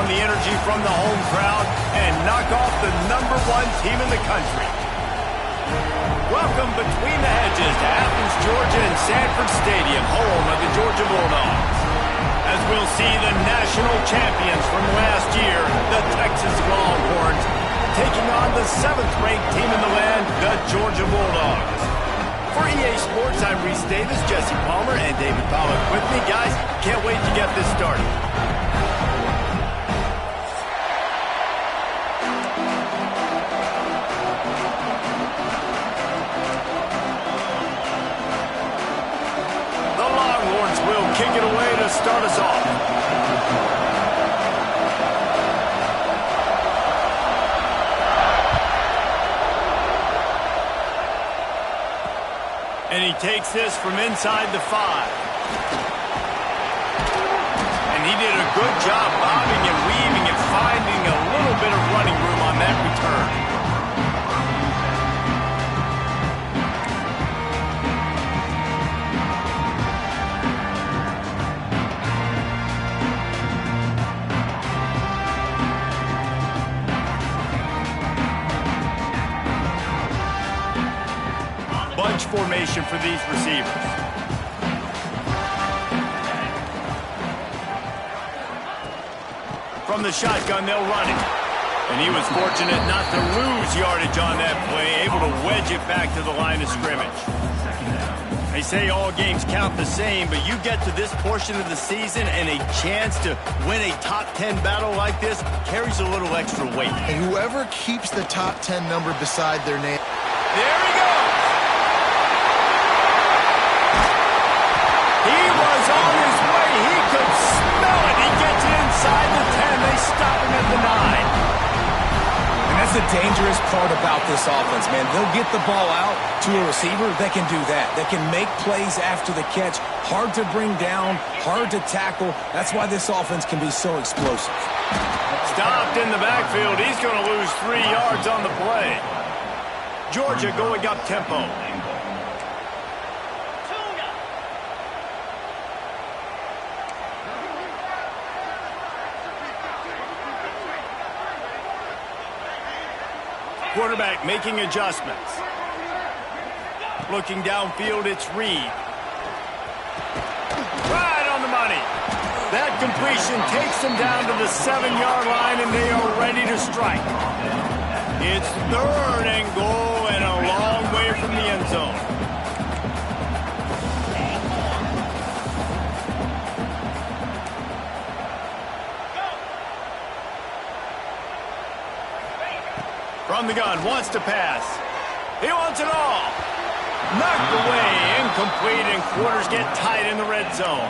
the energy from the home crowd and knock off the #1 team in the country. Welcome between the hedges to Athens, Georgia and Sanford Stadium, home of the Georgia Bulldogs. As we'll see the national champions from last year, the Texas Longhorns, taking on the 7th-ranked team in the land, the Georgia Bulldogs. For EA Sports, I'm Reese Davis, Jesse Palmer, and David Pollack with me. Guys, can't wait to get this started. The Longhorns will kick it away to start us off. And he takes this from inside the 5. And he did a good job bobbing and weaving and finding a little bit of running room on that return. Bunch formation for these receivers. From the shotgun, they'll run it. And he was fortunate not to lose yardage on that play, able to wedge it back to the line of scrimmage. They say all games count the same, but you get to this portion of the season and a chance to win a top 10 battle like this carries a little extra weight. And whoever keeps the top 10 number beside their name. There he goes. He was on his way. He could smell it. He gets inside the 10. They stop him at the 9. And that's the dangerous part about this offense, man. They'll get the ball out to a receiver. They can do that. They can make plays after the catch. Hard to bring down, hard to tackle. That's why this offense can be so explosive. Stopped in the backfield. He's going to lose 3 yards on the play. Georgia going up tempo. Quarterback making adjustments. Looking downfield, it's Reed. Right on the money. That completion takes them down to the 7-yard line, and they are ready to strike. It's 3rd and goal and a long way from the end zone. From the gun, wants to pass. He wants it all. Knocked away, incomplete, and quarters get tight in the red zone.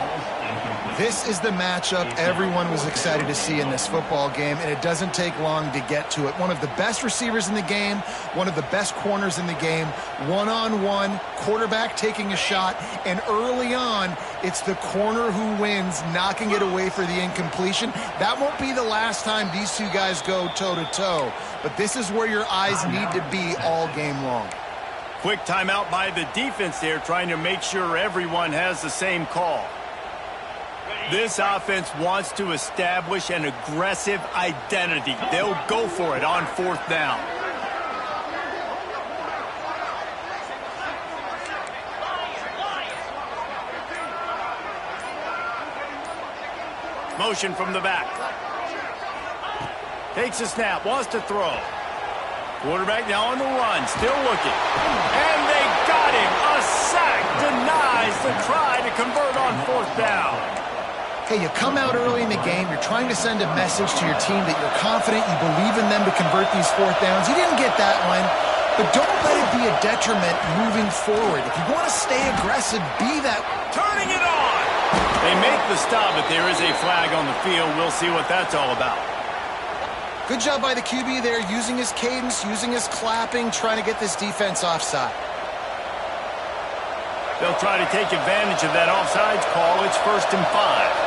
This is the matchup everyone was excited to see in this football game, and it doesn't take long to get to it. One of the best receivers in the game, one of the best corners in the game, one-on-one, quarterback taking a shot, and early on, it's the corner who wins, knocking it away for the incompletion. That won't be the last time these two guys go toe-to-toe, but this is where your eyes need to be all game long. Quick timeout by the defense there, trying to make sure everyone has the same call. This offense wants to establish an aggressive identity. They'll go for it on 4th down. Motion from the back. Takes a snap, wants to throw. Quarterback now on the run, still looking. And they got him. A sack denies the try to convert on 4th down. Hey, you come out early in the game, you're trying to send a message to your team that you're confident, you believe in them to convert these 4th downs. You didn't get that one, but don't let it be a detriment moving forward. If you want to stay aggressive, be that. Turning it on! They make the stop, but there is a flag on the field. We'll see what that's all about. Good job by the QB there, using his cadence, using his clapping, trying to get this defense offside. They'll try to take advantage of that offsides call. It's 1st and 5.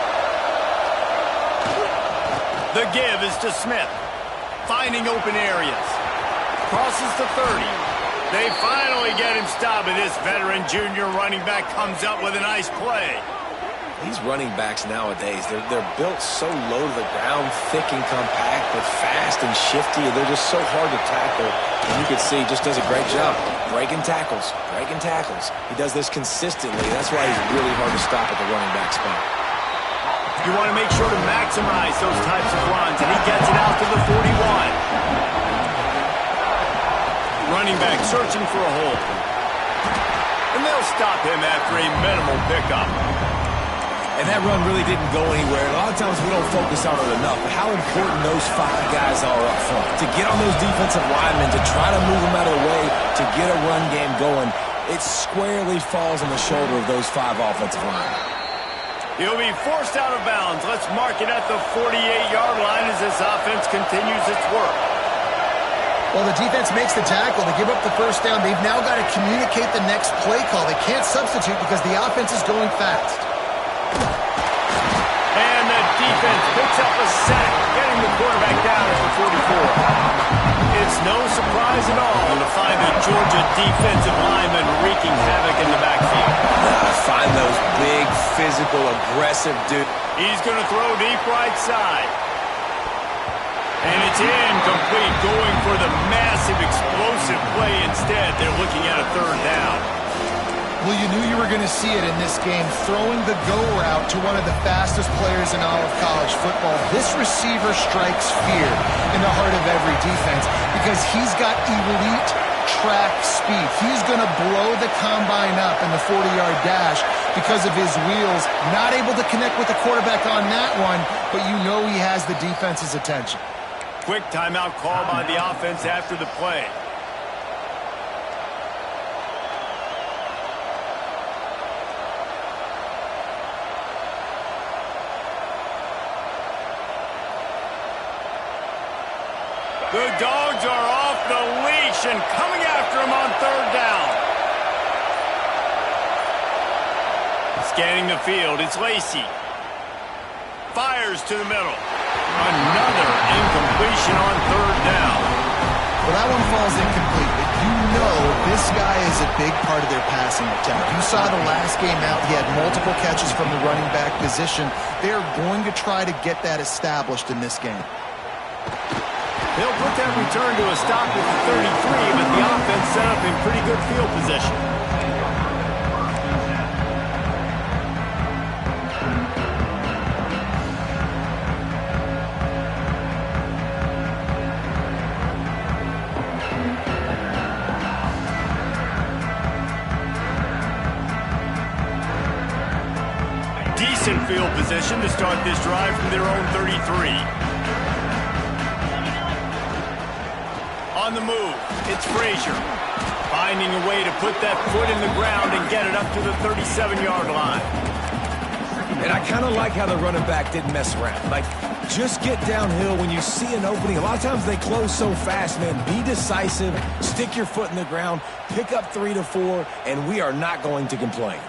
The give is to Smith. Finding open areas. Crosses the 30. They finally get him stopped, and this veteran junior running back comes up with a nice play. These running backs nowadays, they're built so low to the ground, thick and compact, but fast and shifty. They're just so hard to tackle. And you can see he just does a great job breaking tackles, breaking tackles. He does this consistently. That's why he's really hard to stop at the running back spot. You want to make sure to maximize those types of runs, and he gets it out to the 41. Running back searching for a hole. And they'll stop him after a minimal pickup. And that run really didn't go anywhere. A lot of times we don't focus on it enough, but how important those 5 guys are up front. To get on those defensive linemen, to try to move them out of the way, to get a run game going, it squarely falls on the shoulder of those 5 offensive linemen. He'll be forced out of bounds. Let's mark it at the 48-yard line as this offense continues its work. Well, the defense makes the tackle. They give up the first down. They've now got to communicate the next play call. They can't substitute because the offense is going fast. And the defense picks up a sack, getting the quarterback down at the 44. It's no surprise at all to find the Georgia defensive linemen wreaking havoc in the backfield. Find those big, physical, aggressive dudes. He's going to throw deep right side. And it's incomplete, going for the massive, explosive play instead. They're looking at a 3rd down. Well, you knew you were going to see it in this game, throwing the go route to one of the fastest players in all of college football. This receiver strikes fear in the heart of every defense because he's got elite track speed. He's going to blow the combine up in the 40-yard dash because of his wheels. Not able to connect with the quarterback on that one, but you know he has the defense's attention. Quick timeout call by the offense after the play. The Dogs are off the leash and coming after him on 3rd down. Scanning the field, it's Lacey. Fires to the middle. Another incompletion on 3rd down. Well, that one falls incomplete, but you know this guy is a big part of their passing attack. You saw the last game out, he had multiple catches from the running back position. They're going to try to get that established in this game. They'll put that return to a stop at the 33, but the offense set up in pretty good field position. Decent field position to start this drive from their own 33. On the move, it's Frazier. Finding a way to put that foot in the ground and get it up to the 37-yard line. And I kind of like how the running back didn't mess around. Like, just get downhill when you see an opening. A lot of times they close so fast, man. Be decisive, stick your foot in the ground, pick up 3 to 4, and we are not going to complain.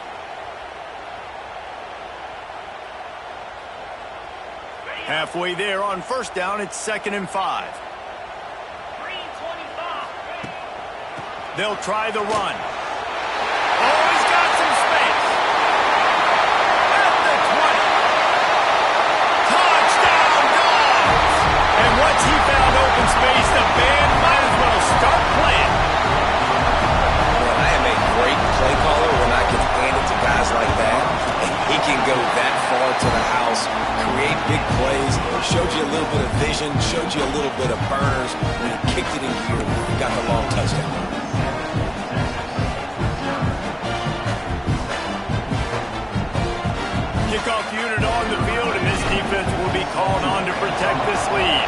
Halfway there on 1st down, it's 2nd and 5. They'll try the run. Oh, he's got some space. At the 20. Touchdown, Dogs! And once he found open space, the band might as well start playing. Well, I am a great play caller when I can hand it to guys like that. And he can go that far to the house, create big plays, showed you a little bit of vision, showed you a little bit of burners. When he kicked it in gear, he got the long touchdown. Kickoff unit on the field, and this defense will be called on to protect this lead.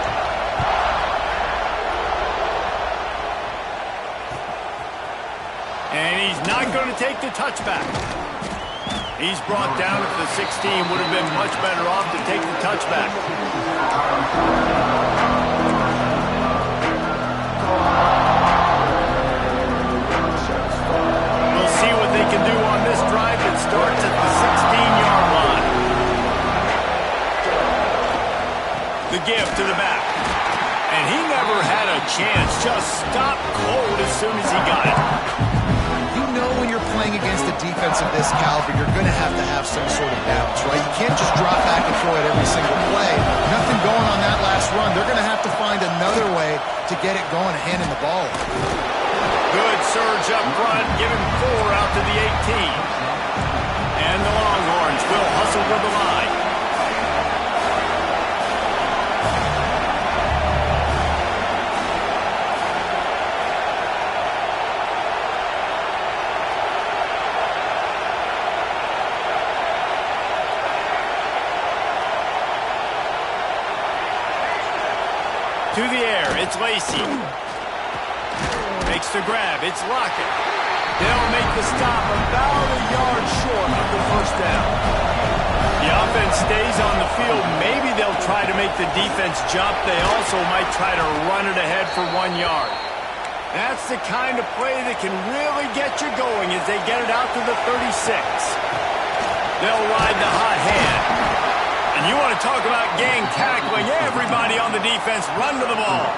And he's not going to take the touchback. He's brought down at the 16. Would have been much better off to take the touchback. We'll see what they can do on this drive that starts at the 16-yard line. The give to the back. And he never had a chance. Just stopped cold as soon as he got it. You know when you're playing playing against a defense of this caliber, you're going to have some sort of balance, right? You can't just drop back and throw it every single play. Nothing going on that last run. They're going to have to find another way to get it going, handing the ball. Good surge up front, giving 4 out to the 18. And the Longhorns will hustle to the line. To the air, it's Lacey. Makes the grab, it's Lockett. They'll make the stop about a yard short of the first down. The offense stays on the field. Maybe they'll try to make the defense jump. They also might try to run it ahead for 1 yard. That's the kind of play that can really get you going as they get it out to the 36. They'll ride the hot hand. And you want to talk about gang tackling. Everybody on the defense run to the ball.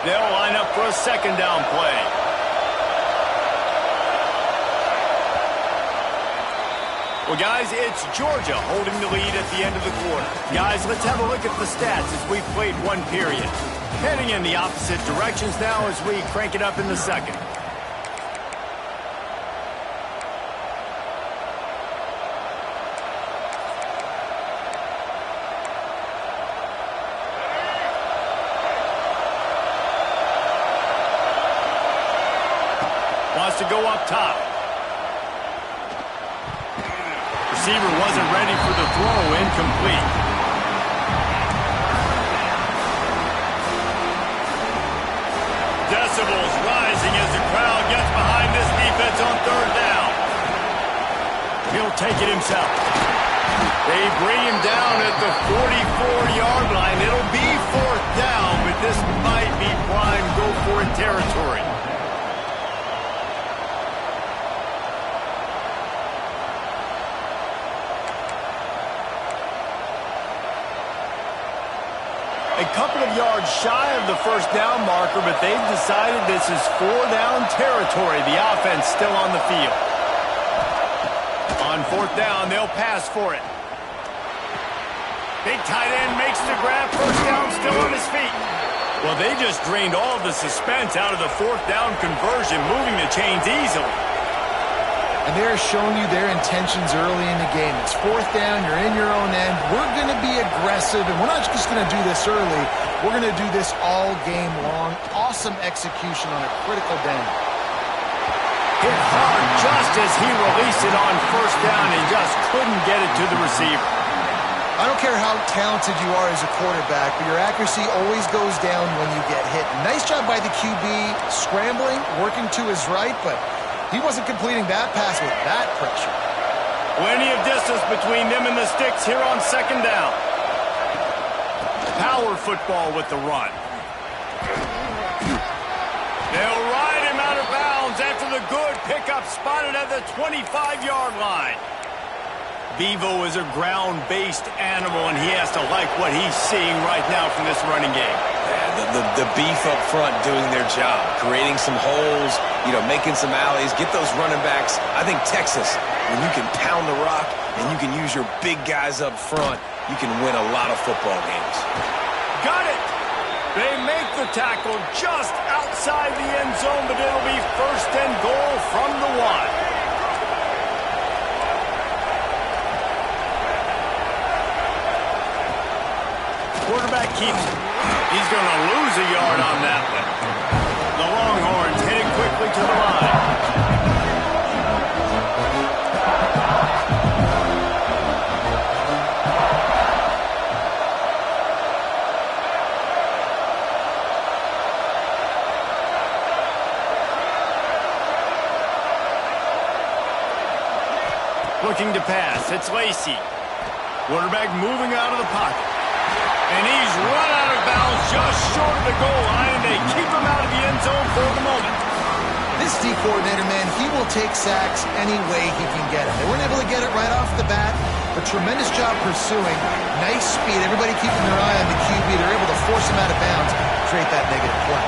They'll line up for a second down play. Well, guys, it's Georgia holding the lead at the end of the quarter. Guys, let's have a look at the stats as we've played 1 period. Heading in the opposite directions now as we crank it up in the second. Wants to go up top. Receiver wasn't ready for the throw, incomplete. Decibels rising as the crowd gets behind this defense on 3rd down. He'll take it himself. They bring him down at the 44-yard line. It'll be 4th down, but this might be prime go-for-it territory. A couple of yards shy of the 1st down marker, but they've decided this is 4th-down territory. The offense still on the field. On 4th down, they'll pass for it. Big tight end makes the grab. 1st down, still on his feet. Well, they just drained all the suspense out of the 4th down conversion, moving the chains easily. And they're showing you their intentions early in the game. It's 4th down, you're in your own end. We're going to be aggressive, and we're not just going to do this early. We're going to do this all game long. Awesome execution on a critical down. Hit hard just as he released it on 1st down and just couldn't get it to the receiver. I don't care how talented you are as a quarterback, but your accuracy always goes down when you get hit. Nice job by the QB scrambling, working to his right, but he wasn't completing that pass with that pressure. Plenty of distance between them and the sticks here on 2nd down. Power football with the run. They'll ride him out of bounds after the good pickup spotted at the 25-yard line. Bevo is a ground-based animal, and he has to like what he's seeing right now from this running game. The beef up front doing their job, creating some holes, making some alleys, get those running backs. I think Texas, when you can pound the rock and you can use your big guys up front, you can win a lot of football games. Got it! They make the tackle just outside the end zone, but it'll be 1st and goal from the 1. Quarterback keeps it. He's going to lose a yard on that one. The Longhorns heading quickly to the line. Looking to pass. It's Lacey. Quarterback moving out of the pocket. And he's run out of bounds just short of the goal line, and they keep him out of the end zone for the moment. This D coordinator, man, he will take sacks any way he can get it. They weren't able to get it right off the bat, but tremendous job pursuing. Nice speed. Everybody keeping their eye on the QB. They're able to force him out of bounds, create that negative play.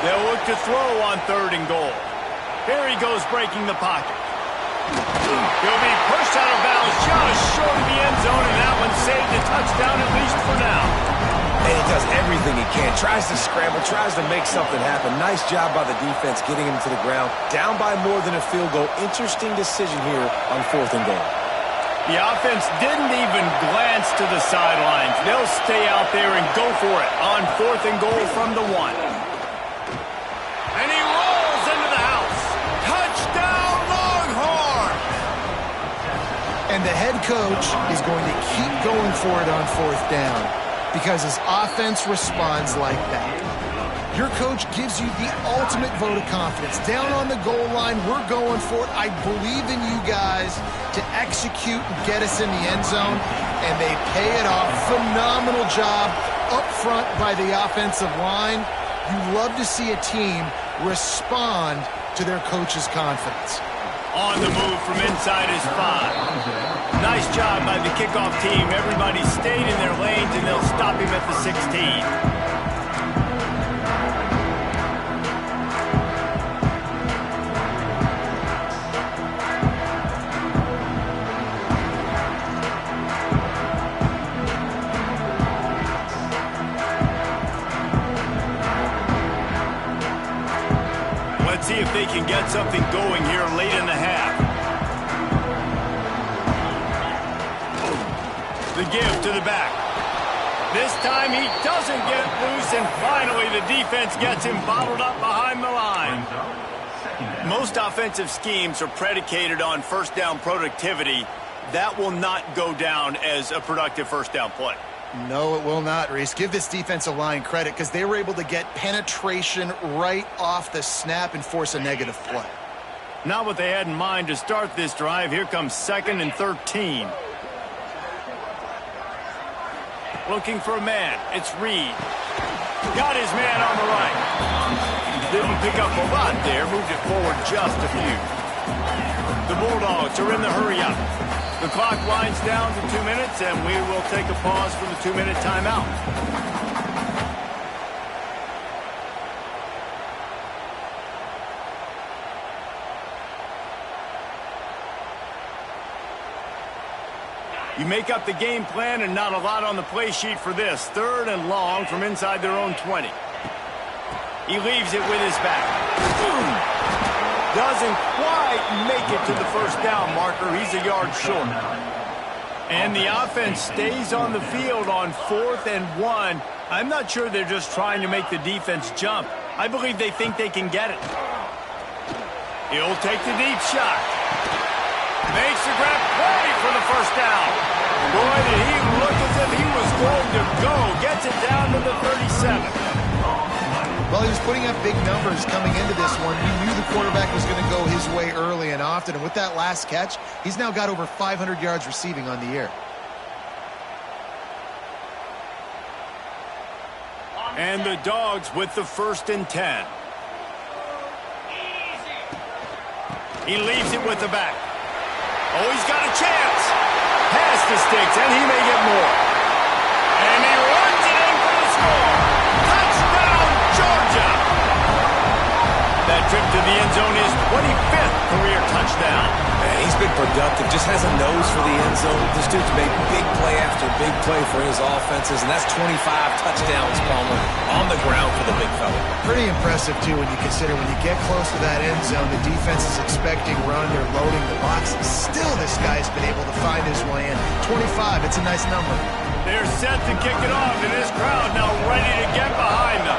They'll look to throw on 3rd and goal. Here he goes breaking the pocket. He'll be pushed out of bounds just short of the end zone, and that one saved a touchdown at least for now. And he does everything he can. Tries to scramble, tries to make something happen. Nice job by the defense getting him to the ground. Down by more than a field goal. Interesting decision here on 4th and goal. The offense didn't even glance to the sidelines. They'll stay out there and go for it on 4th and goal from the 1. And he rolls into the house. Touchdown, Longhorn! And the head coach is going to keep going for it on 4th down because his offense responds like that. Your coach gives you the ultimate vote of confidence. Down on the goal line, we're going for it. I believe in you guys to execute and get us in the end zone, and they pay it off. Phenomenal job up front by the offensive line. You love to see a team respond to their coach's confidence. On the move from inside his 5. Nice job by the kickoff team. Everybody stayed in their lanes, and they'll stop him at the 16. Let's see if they can get something going here late in the half. The give to the back. This time he doesn't get loose, and finally the defense gets him bottled up behind the line. Most offensive schemes are predicated on 1st down productivity. That will not go down as a productive 1st down play. No, it will not, Reese. Give this defensive line credit because they were able to get penetration right off the snap and force a negative play. Not what they had in mind to start this drive. Here comes 2nd and 13. Looking for a man. It's Reed. Got his man on the right. Didn't pick up a lot there. Moved it forward just a few. The Bulldogs are in the hurry-up. The clock winds down to 2 minutes, and we will take a pause for the 2-minute timeout. You make up the game plan, and not a lot on the play sheet for this. 3rd and long from inside their own 20. He leaves it with his back. Doesn't quite make it to the 1st down marker. He's a yard short. And the offense stays on the field on 4th and 1. I'm not sure they're just trying to make the defense jump. I believe they think they can get it. He'll take the deep shot. Makes the grab play for the 1st down. Boy, did he look as if he was going to go. Gets it down to the 37. Well, he was putting up big numbers coming into this one. We knew the quarterback was going to go his way early and often. And with that last catch, he's now got over 500 yards receiving on the year. And the Dogs with the 1st and 10. He leaves it with the back. Oh, he's got a chance. Pass the sticks, and he may get more. And he runs it in for the score. Touchdown, Georgia. That trip to the end zone is 25th career touchdown. Man, he's been productive. Just has a nose for the end zone. This dude's made big play after big play for his offenses, and that's 25 touchdowns, Palmer, on the ground for the big fella. Pretty impressive, too, when you consider when you get close to that end zone, the defense is expecting run. They're loading the box. Still, this guy's been able to find his way in. 25, it's a nice number. They're set to kick it off, and this crowd now ready to get behind them.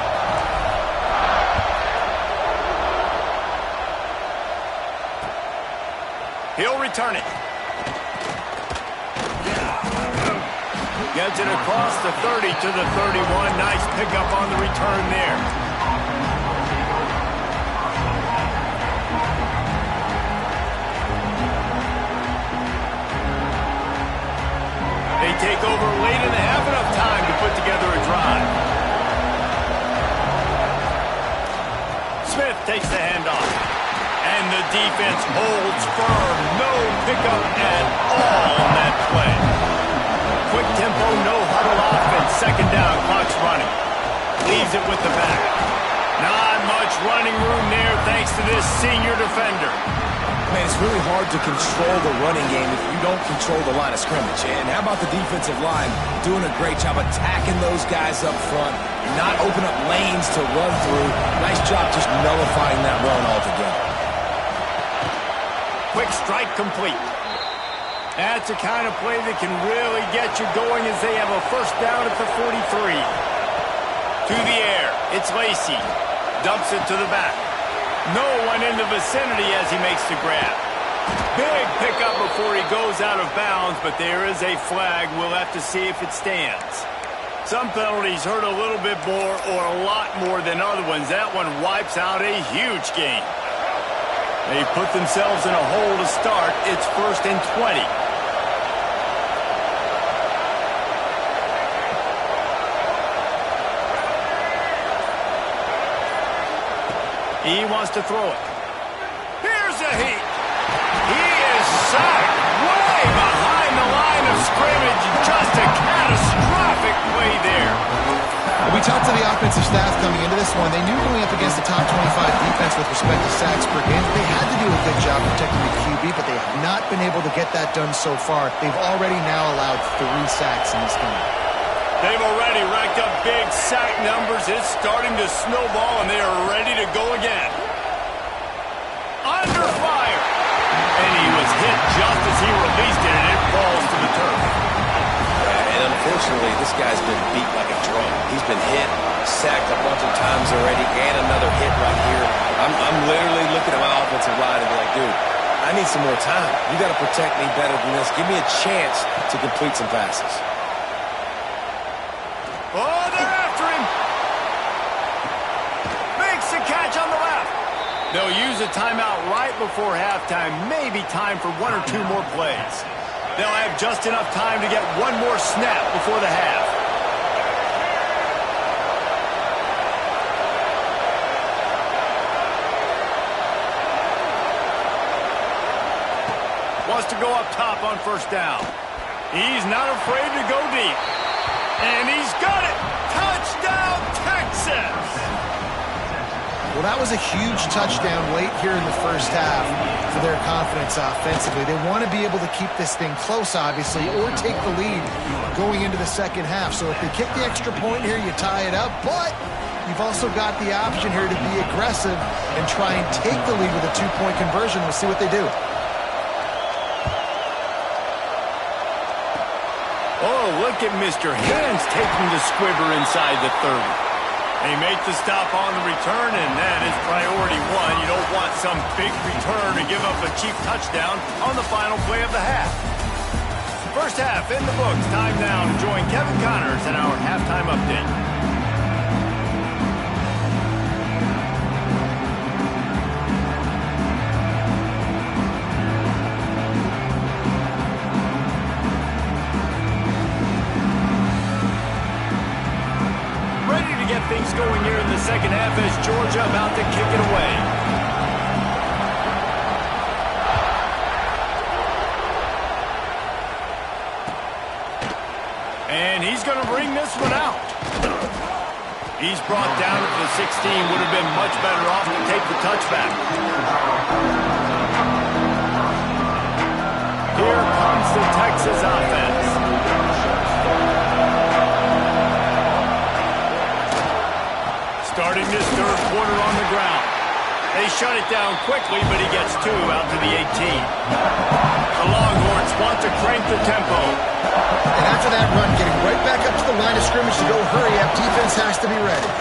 He'll return it. Gets it across the 30 to the 31. Nice pickup on the return there. And the defense holds firm. No pickup at all on that play. Quick tempo, no huddle offense. Second down, clock's running. Leaves it with the back. Not much running room there thanks to this senior defender. Man, it's really hard to control the running game if you don't control the line of scrimmage. And how about the defensive line doing a great job attacking those guys up front, not open up lanes to run through. Nice job just nullifying that run altogether. Quick strike complete. That's the kind of play that can really get you going as they have a first down at the 43. To the air, it's Lacy. Dumps it to the back. No one in the vicinity as he makes the grab. Big pickup before he goes out of bounds, but there is a flag. We'll have to see if it stands. Some penalties hurt a little bit more or a lot more than other ones. That one wipes out a huge game. They put themselves in a hole to start. It's 1st and 20. He wants to throw it. Here's a heat. He is sacked way behind the line of scrimmage. Just a catastrophic play there. We talked to the offensive staff coming into this one. They knew going up against the top 25 defense with respect to sacks per game, they had to do a good job protecting the QB, but they have not been able to get that done so far. They've already now allowed 3 sacks in this game. They've already racked up big sack numbers. It's starting to snowball, and they are ready to go again. Under fire. And he was hit just as he released it, and it falls to the turf. And unfortunately, this guy's been beat like a drum. He's been hit, sacked a bunch of times already, and another hit right here. I'm literally looking at my offensive line and be like, dude, I need some more time. You got to protect me better than this. Give me a chance to complete some passes. Oh, they're after him. Makes the catch on the left. They'll use a timeout right before halftime. Maybe time for 1 or 2 more plays. They'll have just enough time to get one more snap before the half. Wants to go up top on first down. He's not afraid to go deep. And he's got it! Touchdown, Texas! Well, that was a huge touchdown late here in the first half for their confidence offensively. They want to be able to keep this thing close, obviously, or take the lead going into the second half. So if they kick the extra point here, you tie it up. But you've also got the option here to be aggressive and try and take the lead with a 2-point conversion. We'll see what they do. Oh, look at Mr. Hands taking the squibber inside the 30. They make the stop on the return, and that is priority 1. You don't want some big return to give up a cheap touchdown on the final play of the half. First half in the books. Time now to join Kevin Connors in our halftime update. Things going here in the second half as Georgia about to kick it away. And he's going to bring this one out. He's brought down to the 16. Would have been much better off to take the touchback. Here comes the Texas offense. Starting this third quarter on the ground. They shut it down quickly, but he gets 2 out to the 18. The Longhorns want to crank the tempo. And after that run, getting right back up to the line of scrimmage to go hurry up, defense has to be ready.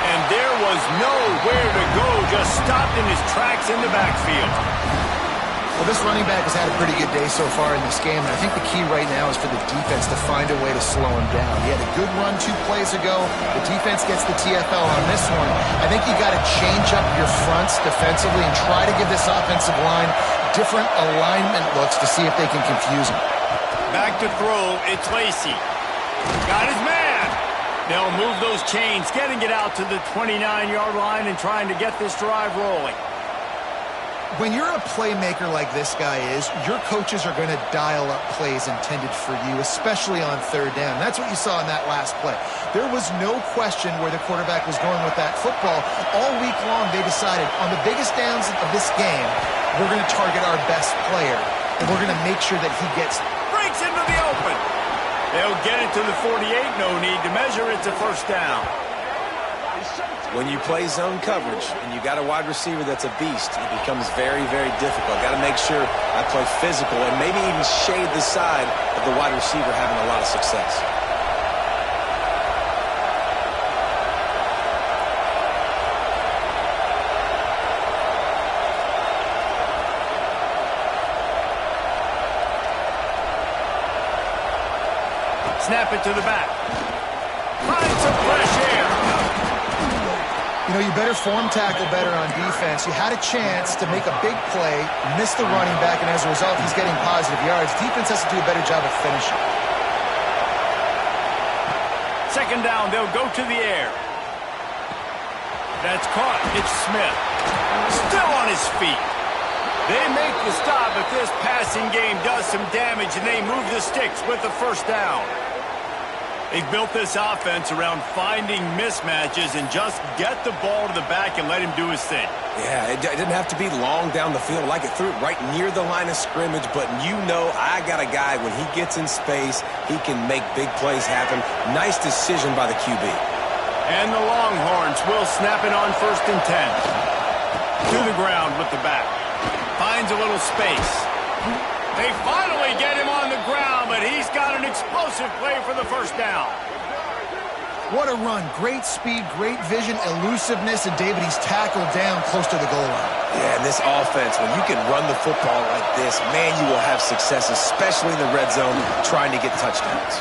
And there was nowhere to go, just stopped in his tracks in the backfield. Well, this running back has had a pretty good day so far in this game, and I think the key right now is for the defense to find a way to slow him down. He had a good run 2 plays ago. The defense gets the TFL on this one. I think you got to change up your fronts defensively and try to give this offensive line different alignment looks to see if they can confuse him. Back to throw, it's Lacy. Got his man. They'll move those chains, getting it out to the 29-yard line and trying to get this drive rolling. When you're a playmaker like this guy is, your coaches are going to dial up plays intended for you, especially on third down. That's what you saw in that last play. There was no question where the quarterback was going with that football. All week long, they decided on the biggest downs of this game, we're going to target our best player, and we're going to make sure that he gets... Breaks into the open. They'll get it to the 48. No need to measure. It's a first down. When you play zone coverage and you got a wide receiver that's a beast, it becomes very, very difficult. Got to make sure I play physical and maybe even shade the side of the wide receiver having a lot of success. Snap it to the back. Find some fresh air. You know, you better form tackle better on defense. You had a chance to make a big play, miss the running back, and as a result, he's getting positive yards. Defense has to do a better job of finishing. Second down, they'll go to the air. That's caught. It's Smith. Still on his feet. They make the stop, but this passing game does some damage, and they move the sticks with the first down. They've built this offense around finding mismatches and just get the ball to the back and let him do his thing. Yeah, it didn't have to be long down the field. Like it threw it right near the line of scrimmage, but you know I got a guy, when he gets in space, he can make big plays happen. Nice decision by the QB. And the Longhorns will snap it on 1st and 10. To the ground with the back. Finds a little space. They finally get him on the ground, but he's got an explosive play for the first down. What a run. Great speed, great vision, elusiveness, and David, he's tackled down close to the goal line. Yeah, and this offense, when you can run the football like this, man, you will have success, especially in the red zone, trying to get touchdowns.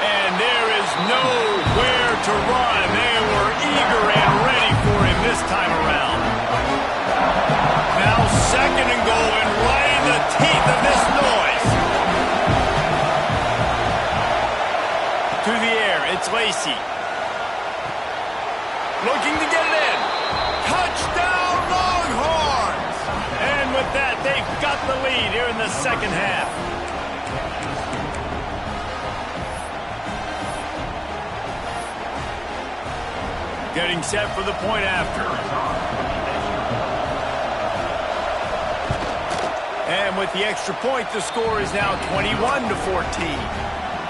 And there is nowhere to run. They were eager and ready for him this time around. Now 2nd and goal, and right in the teeth of this noise. To the air, it's Lacey. Looking to get it in. Touchdown, Longhorns! And with that, they've got the lead here in the second half. Getting set for the point after. And with the extra point, the score is now 21-14.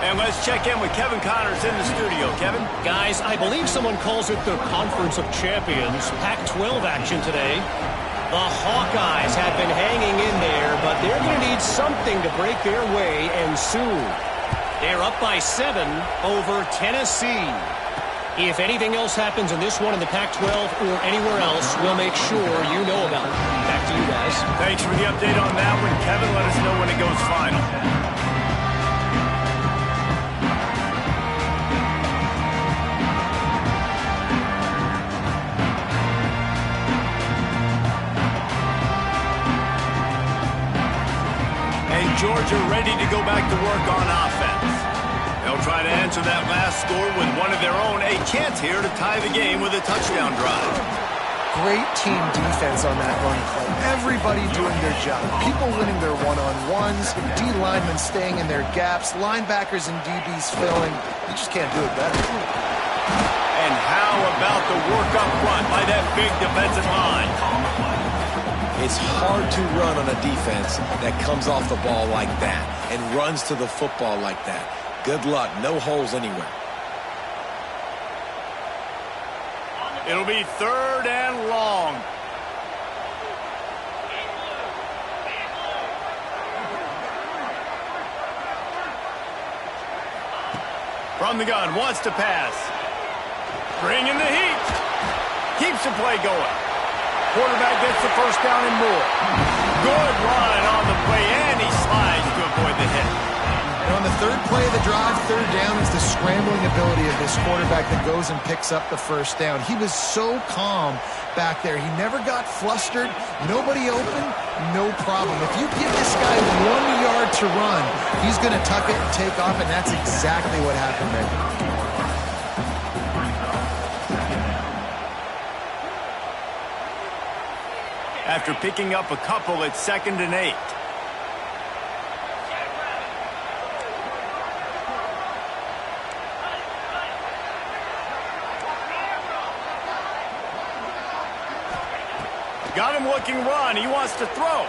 And let's check in with Kevin Connors in the studio. Kevin? Guys, I believe someone calls it the Conference of Champions. Pac-12 action today. The Hawkeyes have been hanging in there, but they're going to need something to break their way, and soon. They're up by 7 over Tennessee. If anything else happens in this one in the Pac-12 or anywhere else, we'll make sure you know about it. Back to you guys. Thanks for the update on that one, Kevin. Let us know when it goes final. And Georgia ready to go back to work on offense. They'll try to answer that last score with one of their own. A chance here to tie the game with a touchdown drive. Great team defense on that run play. Everybody doing their job. People winning their one-on-ones, D linemen staying in their gaps, linebackers and DBs filling. You just can't do it better. And how about the work up front by that big defensive line? It's hard to run on a defense that comes off the ball like that and runs to the football like that. Good luck. No holes anywhere. It'll be 3rd and long. From the gun, wants to pass. Bringing the heat. Keeps the play going. Quarterback gets the first down and more. Good run on the play, and he slides to avoid the hit. And on the 3rd play of the drive, 3rd down is the scrambling ability of this quarterback that goes and picks up the first down. He was so calm back there. He never got flustered. Nobody open, no problem. If you give this guy 1 yard to run, he's going to tuck it and take off, and that's exactly what happened there. after picking up a couple at 2nd and 8. Got him looking run. He wants to throw.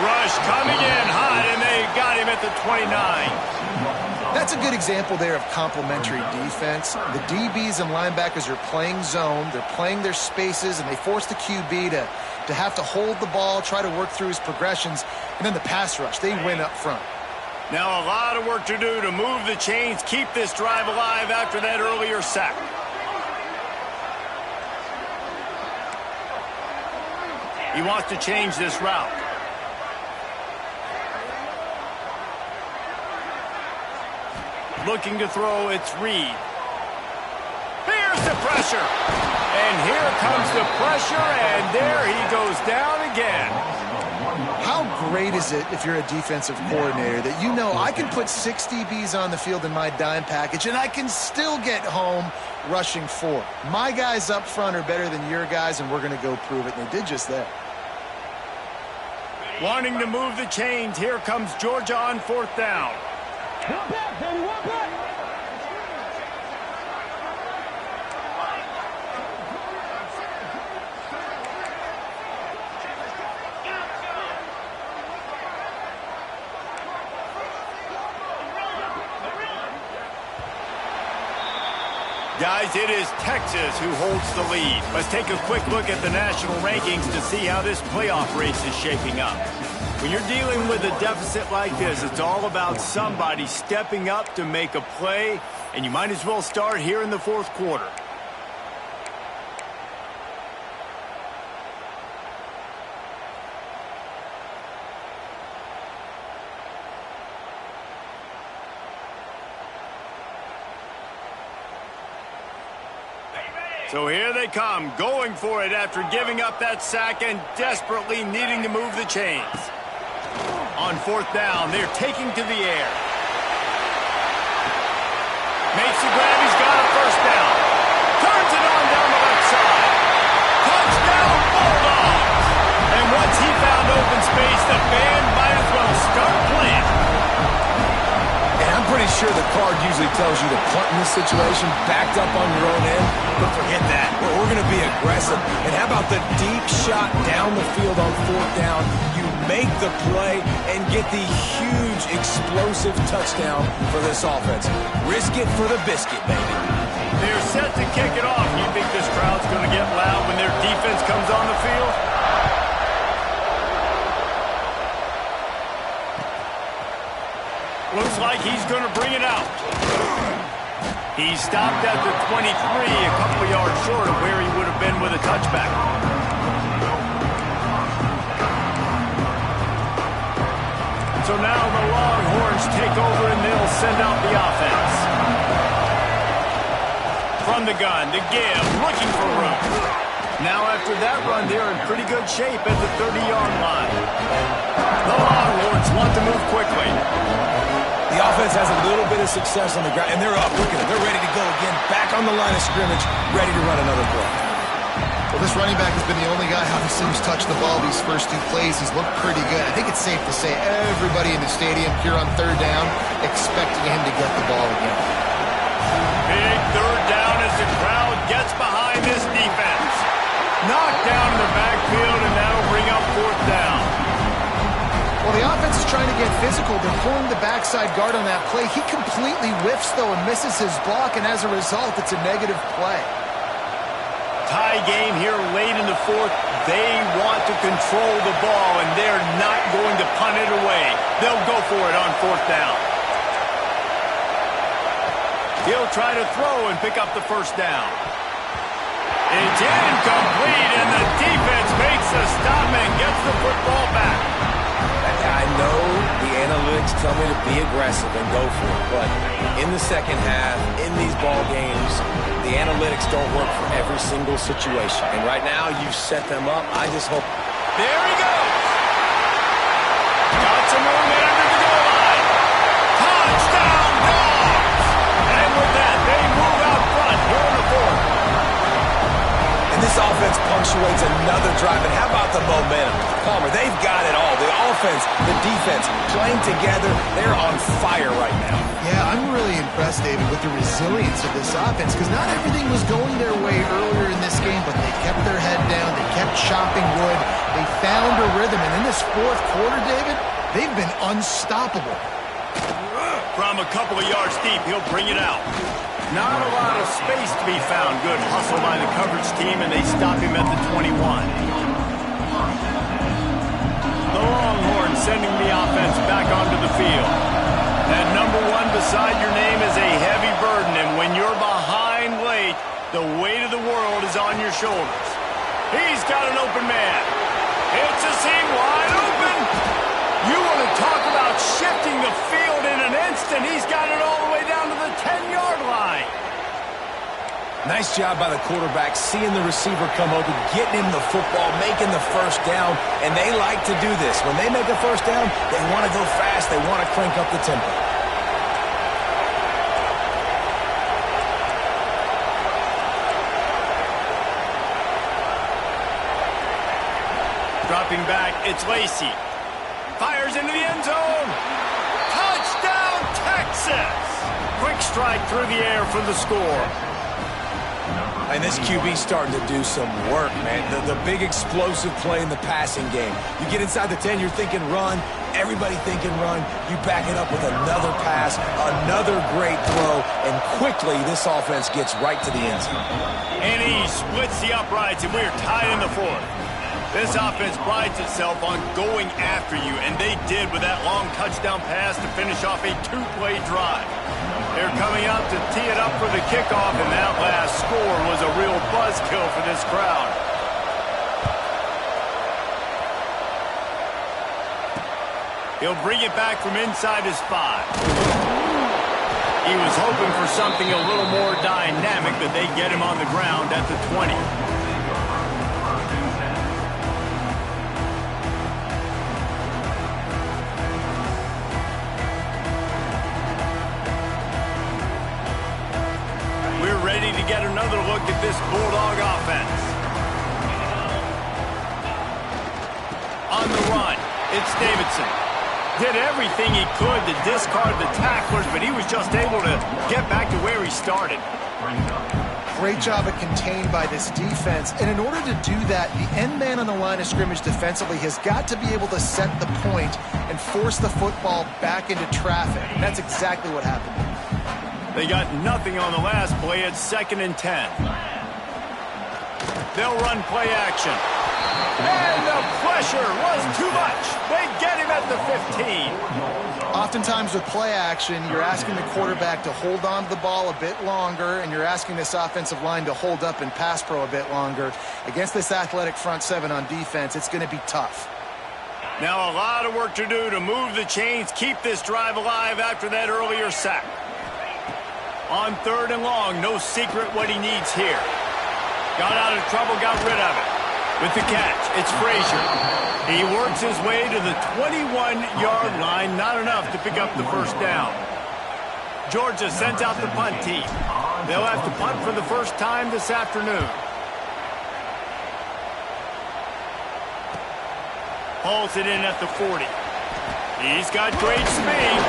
Rush coming in hot, and they got him at the 29. That's a good example there of complementary defense. The DBs and linebackers are playing zone. They're playing their spaces, and they force the QB to have to hold the ball, try to work through his progressions, and then the pass rush. They win up front. Now a lot of work to do to move the chains, keep this drive alive after that earlier sack. He wants to change this route. Looking to throw, it's Reed. Here's the pressure. And here comes the pressure, and there he goes down again. How great is it if you're a defensive coordinator that you know I can put 6 DBs on the field in my dime package and I can still get home rushing 4. My guys up front are better than your guys, and we're going to go prove it, and they did just that. Wanting to move the chains, here comes Georgia on 4th down. Guys, it is Texas who holds the lead. Let's take a quick look at the national rankings to see how this playoff race is shaping up. When you're dealing with a deficit like this, it's all about somebody stepping up to make a play, and you might as well start here in the 4th quarter. So here they come, going for it after giving up that sack and desperately needing to move the chains. On 4th down, they're taking to the air. Makes the grab, he's got a 1st down. Turns it on down the left side. Touchdown, Bulldogs! And once he found open space, the band might as well start playing. And I'm pretty sure the card usually tells you to punt in this situation, backed up on your own end, but forget that. We're going to be aggressive. And how about the deep shot down the field on 4th down? You make the play and get the huge explosive touchdown for this offense. Risk it for the biscuit, baby. They're set to kick it off. You think this crowd's going to get loud when their defense comes on the field? Looks like he's going to bring it out. He stopped at the 23, a couple of yards short of where he would have been with a touchback. So now the Longhorns take over and they'll send out the offense. From the gun, the give, looking for room. Now after that run, they're in pretty good shape at the 30-yard line. The Longhorns want to move quickly. The offense has a little bit of success on the ground, and they're up. Look at them. They're ready to go again. Back on the line of scrimmage, ready to run another play. Well, this running back has been the only guy obviously who's touched the ball these first 2 plays. He's looked pretty good. I think it's safe to say everybody in the stadium here on 3rd down expecting him to get the ball again. Big 3rd down as the crowd gets behind this defense. Knocked down in the backfield, and that'll bring up 4th down. Well, the offense is trying to get physical. They're pulling the backside guard on that play. He completely whiffs, though, and misses his block, and as a result, it's a negative play. Tie game here late in the 4th. They want to control the ball, and they're not going to punt it away. They'll go for it on 4th down. He'll try to throw and pick up the 1st down. It's incomplete, and the defense makes the stop and gets the football back. I know the analytics tell me to be aggressive and go for it, but in the second half, in these ball games, the analytics don't work for every single situation. And right now, you set them up. I just hope. There he goes. Got some momentum at the goal line. Touchdown, Dogs! And with that, they move out front here in the 4th. And this offense defense punctuates another drive. And how about the momentum? Palmer, they've got it all. The offense, the defense, playing together. They're on fire right now. Yeah, I'm really impressed, David, with the resilience of this offense, because not everything was going their way earlier in this game, but they kept their head down. They kept chopping wood. They found a rhythm. And in this fourth quarter, David, they've been unstoppable. From a couple of yards deep, he'll bring it out. Not a lot of space to be found. Good hustle by the coverage team, and they stop him at the 21. The Longhorns sending the offense back onto the field. That number 1 beside your name is a heavy burden, and when you're behind late, the weight of the world is on your shoulders. He's got an open man. It's a seam wide open. You want to talk about shifting the field in an instant. He's got it all the way down to the 10-yard line. Nice job by the quarterback, seeing the receiver come open, getting him the football, making the first down, and they like to do this. When they make a first down, they want to go fast, they want to crank up the tempo. Dropping back, it's Lacey. Fires into the end zone. Touchdown, Texas! Quick strike through the air for the score. And this QB's starting to do some work, man. The big explosive play in the passing game. You get inside the 10, you're thinking run. Everybody thinking run. You back it up with another pass, another great throw, and quickly this offense gets right to the end zone. And he splits the uprights, and we're tied in the fourth. This offense prides itself on going after you, and they did with that long touchdown pass to finish off a 2-play drive. They're coming out to tee it up for the kickoff, and that last score was a real buzzkill for this crowd. He'll bring it back from inside his 5. He was hoping for something a little more dynamic, but they get him on the ground at the 20. Ready to get another look at this Bulldog offense. On the run, it's Davidson. Did everything he could to discard the tacklers, but he was just able to get back to where he started. Great job of contained by this defense. And in order to do that, the end man on the line of scrimmage defensively has got to be able to set the point and force the football back into traffic. And that's exactly what happened. They got nothing on the last play. It's 2nd and 10. They'll run play action. And the pressure was too much. They get him at the 15. Oftentimes with play action, you're asking the quarterback to hold on to the ball a bit longer, and you're asking this offensive line to hold up in pass pro a bit longer. Against this athletic front 7 on defense, it's going to be tough. Now a lot of work to do to move the chains, keep this drive alive after that earlier sack. On 3rd and long, no secret what he needs here. Got out of trouble, got rid of it. With the catch, it's Frazier. He works his way to the 21-yard line, not enough to pick up the first down. Georgia sends out the punt team. They'll have to punt for the first time this afternoon. Hauls it in at the 40. He's got great speed.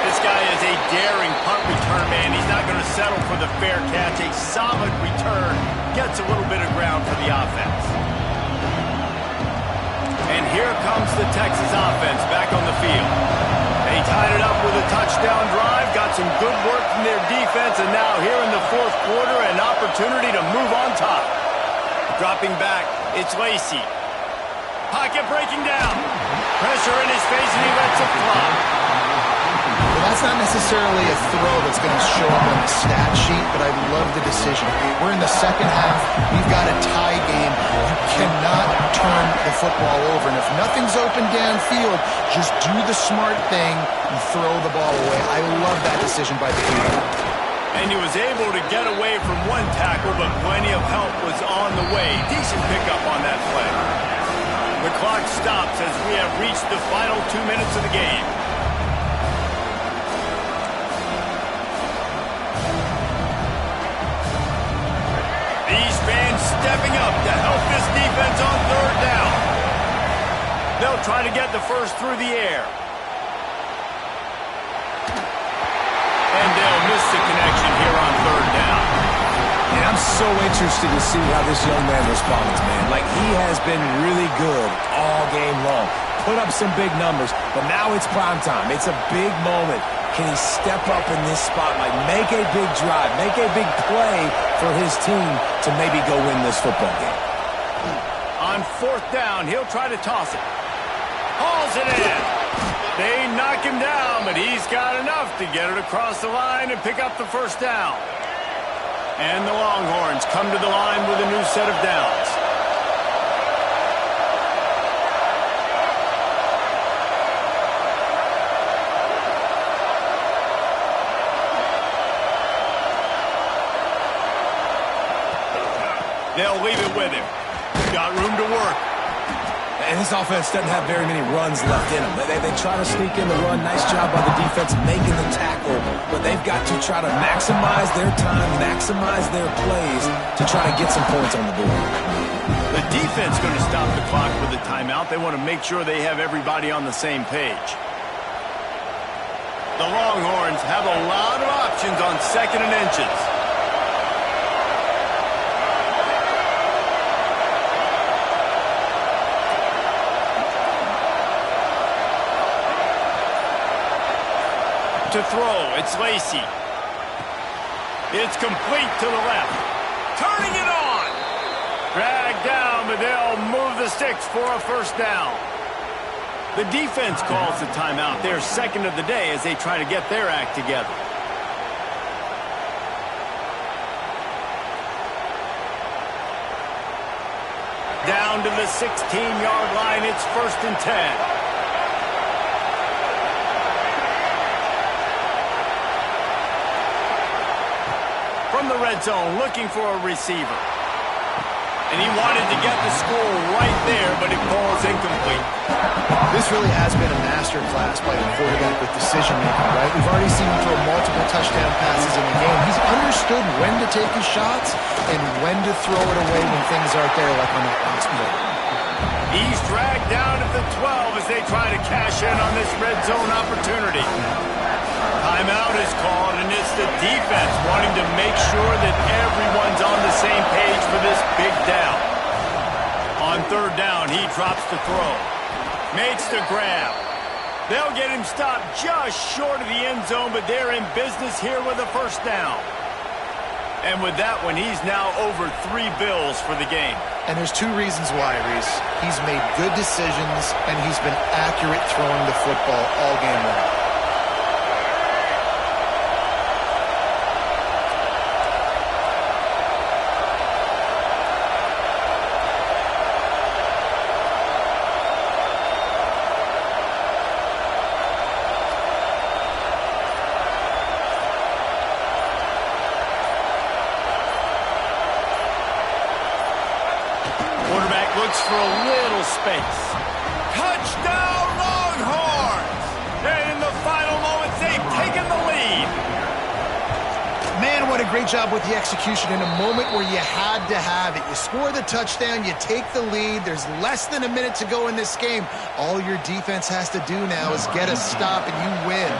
This guy is a daring punt return man. He's not going to settle for the fair catch. A solid return. Gets a little bit of ground for the offense. And here comes the Texas offense back on the field. They tied it up with a touchdown drive. Got some good work from their defense. And now here in the fourth quarter, an opportunity to move on top. Dropping back, it's Lacey. Pocket breaking down. Pressure in his face, and he lets it fly. Well, that's not necessarily a throw that's going to show up on the stat sheet, but I love the decision. We're in the second half. We've got a tie game. You cannot turn the football over. And if nothing's open downfield, just do the smart thing and throw the ball away. I love that decision by the quarterback. And he was able to get away from one tackle, but plenty of help was on the way. Decent pickup on that play. The clock stops as we have reached the final 2 minutes of the game. These fans stepping up to help this defense on third down. They'll try to get the first through the air. And they'll miss the connection here on third down. And I'm so interested to see how this young man responds, man. Like, he has been really good all game long. Put up some big numbers, but now it's prime time. It's a big moment. Can he step up in this spotlight, make a big drive, make a big play for his team to maybe go win this football game? On fourth down, he'll try to toss it. Hauls it in. They knock him down, but he's got enough to get it across the line and pick up the first down. And the Longhorns come to the line with a new set of downs. They'll leave it with him. Got room to work. And this offense doesn't have very many runs left in them. They try to sneak in the run. Nice job by the defense making the tackle. But they've got to try to maximize their time, maximize their plays to try to get some points on the board. The defense going to stop the clock with a timeout. They want to make sure they have everybody on the same page. The Longhorns have a lot of options on second and inches. To throw, it's Lacey. It's complete to the left. Turning it on. Dragged down, but they'll move the sticks for a first down. The defense calls the timeout. Their second of the day as they try to get their act together. Down to the 16-yard line, it's 1st and 10. From the red zone, looking for a receiver. And he wanted to get the score right there, but it falls incomplete. This really has been a masterclass by the quarterback with decision-making, right? We've already seen him throw multiple touchdown passes in the game. He's understood when to take his shots and when to throw it away when things aren't there, like on that last play. He's dragged down at the 12 as they try to cash in on this red zone opportunity. Timeout is called, and it's the defense wanting to make sure that everyone's on the same page for this big down. On third down, he drops the throw. Makes the grab. They'll get him stopped just short of the end zone, but they're in business here with a first down. And with that one, he's now over 3 bills for the game. And there's 2 reasons why, Reese. He's made good decisions, and he's been accurate throwing the football all game long. Looks for a little space. Touchdown, Longhorns! And in the final moments, they've taken the lead. Man, what a great job with the execution in a moment where you had to have it. You score the touchdown, you take the lead. There's less than a minute to go in this game. All your defense has to do now is get a stop and you win.